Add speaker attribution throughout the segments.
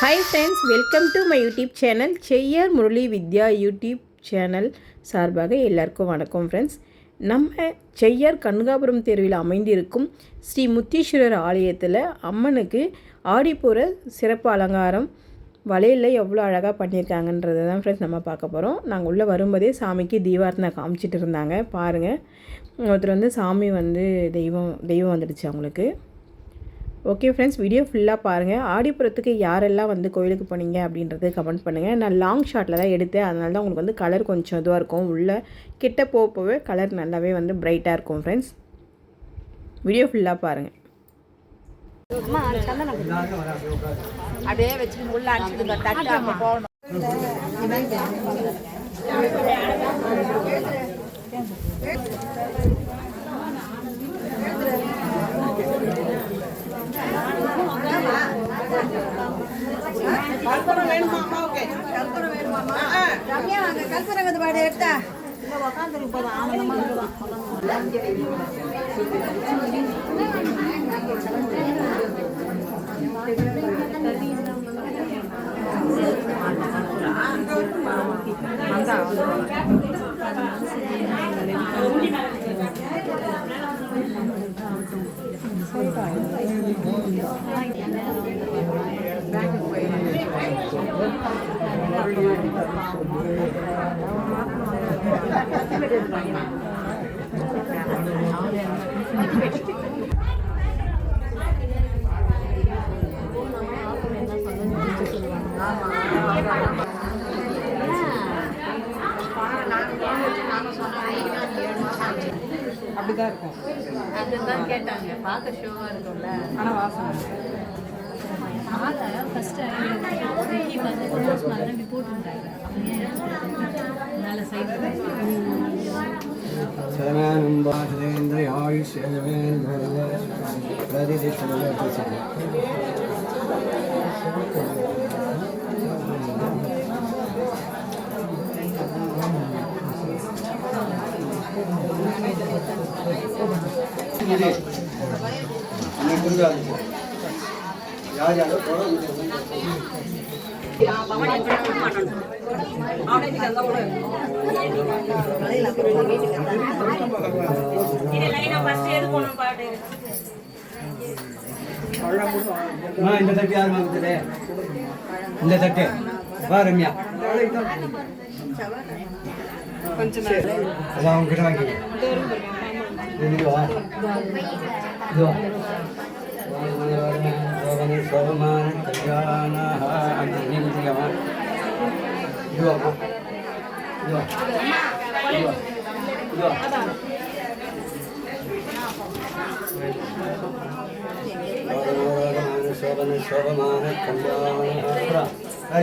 Speaker 1: Hi friends, welcome to my YouTube channel. Cheyyar Murali Vidya YouTube channel சார்பாக எல்லாருக்கும் வணக்கம் friends. நம்ம செய்யார் கனகாபுரம் தெருவில் அமைந்திருக்கும் ஸ்ரீ முத்தீஸ்வரர் ஆலயத்தில் அம்மனுக்கு ஆடிப்புற சிறப்பு அலங்காரம் வளையலில் எவ்வளோ அழகாக பண்ணியிருக்காங்கன்றதை தான் ஃப்ரெண்ட்ஸ் நம்ம பார்க்க போகிறோம். நாங்கள் உள்ளே வரும்போதே சாமிக்கு தீபாரத்தனை காமிச்சிட்டு இருந்தாங்க. பாருங்கள், ஒருத்தர் சாமி தெய்வம் வந்துடுச்சு அவங்களுக்கு. ஓகே ஃப்ரெண்ட்ஸ், வீடியோ ஃபுல்லாக பாருங்கள். ஆடிப்புறத்துக்கு யாரெல்லாம் கோயிலுக்கு போனீங்க அப்படின்றது கமெண்ட் பண்ணுங்கள். நான் லாங் ஷாட்டில் தான் எடுத்தேன், அதனால தான் உங்களுக்கு கலர் கொஞ்சம் இதுவாக இருக்கும். உள்ளே கிட்ட போகவே கலர் நல்லாவே ப்ரைட்டாக இருக்கும் ஃப்ரெண்ட்ஸ். வீடியோ ஃபுல்லாக பாருங்கள். அப்படியே வச்சு உள்ள அடிச்சுட்டு போகணும்.
Speaker 2: கல்பரம் வேணுமா அம்மாவுக்கு? கல்பரம் வேணுமாம்மா? ரம்யா வாங்க, கல்பரம் வந்து பாடு எடுத்தா உட்காந்துருக்கு போதும். ஆனந்தமா அப்படிதான் இருக்கும். அப்படிதான் கேட்டாங்க. பார்க்க ஷோவா இருக்கும்ல, ஆனா வாசனை இந்த தட்டு யார் வாங்குது? இந்த தட்டு வா ரம்யா, கொஞ்சம் அதான் அவங்க கிட்ட வாங்கி சோகமான கல்யாண சோகமான கல்யாண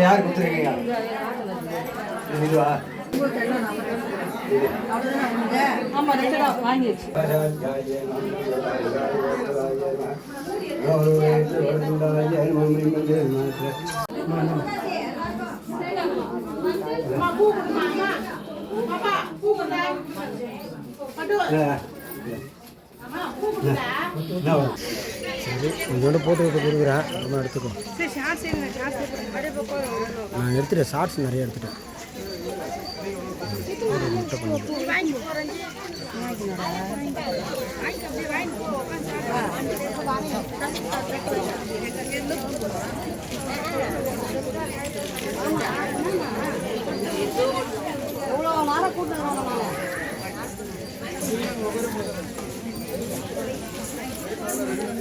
Speaker 2: யார் கொடுத்துருக்கீங்க? இதுவா? சரி, கொஞ்சோண்டு போட்டு கொடுக்குறேன், ரொம்ப எடுத்துக்கோ. நான் எடுத்துட்டேன், ஷார்ட்ஸ் நிறைய எடுத்துட்டேன். முட்டை பண்ணிட்டு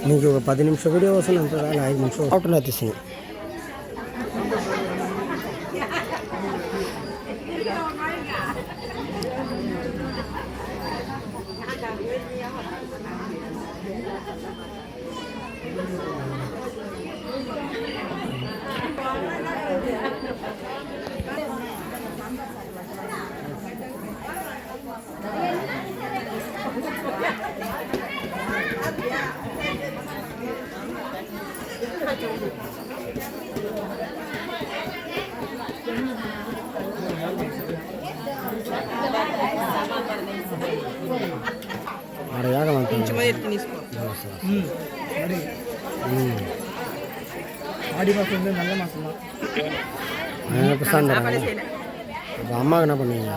Speaker 2: నీకు ఒక 10 నిమిషం వీడియో వస్తుంది అంత 5 నిమిషం అవుట్ తీసింది.
Speaker 3: ஆடி மாதம் வந்து நல்ல மாதம் தான்.
Speaker 4: பிரசாந்தம் அப்போ அம்மாவுக்கு என்ன பண்ணுவீங்க?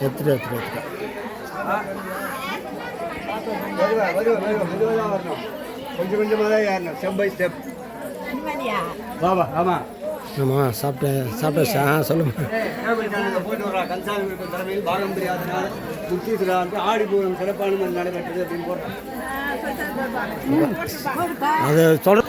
Speaker 4: எடுத்துட்டு
Speaker 3: கொஞ்சம் கொஞ்சமாக தான் ஏறணும், ஸ்டெப் பை ஸ்டெப். பாபா ஆமாம்
Speaker 4: ஆமாம் சாப்பிட்டா சொல்லுங்கள்.
Speaker 3: போயிட்டு வரா கன்சாமி தலைமையில் பாரம்பரியாதனால முத்தீஸ்வரர் ஆடி பூரம் சிறப்பான நடைபெற்றது அப்படின்னு போட்டோம்.
Speaker 4: அது சொல்ற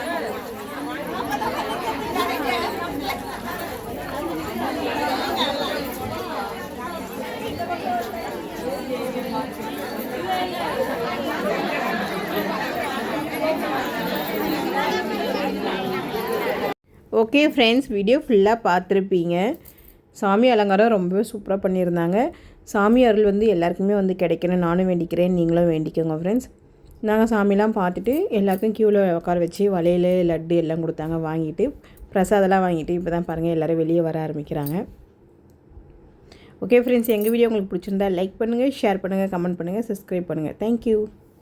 Speaker 1: ஓகே ஃப்ரெண்ட்ஸ், வீடியோ ஃபுல்லாக பார்த்துருப்பீங்க. சாமி அலங்காரம் ரொம்பவே சூப்பராக பண்ணியிருந்தாங்க. சாமி அருள் வந்து எல்லாருக்குமே வந்து கிடைக்கணும் நானும் வேண்டிக்கிறேன், நீங்களும் வேண்டிக்கோங்க ஃப்ரெண்ட்ஸ். நாங்கள் சாமிலாம் பார்த்துட்டு எல்லாருக்கும் க்யூவில் உட்கார வச்சு வளையல் லட்டு எல்லாம் கொடுத்தாங்க, வாங்கிட்டு பிரசாதெல்லாம் வாங்கிட்டு இப்போ தான் பாருங்கள் எல்லோரும் வெளியே வர ஆரம்பிக்கிறாங்க. ஓகே ஃப்ரெண்ட்ஸ், எங்கள் வீடியோ உங்களுக்கு பிடிச்சிருந்தா லைக் பண்ணுங்கள், ஷேர் பண்ணுங்கள், கமெண்ட் பண்ணுங்கள், சப்ஸ்கிரைப் பண்ணுங்கள். தேங்க்யூ.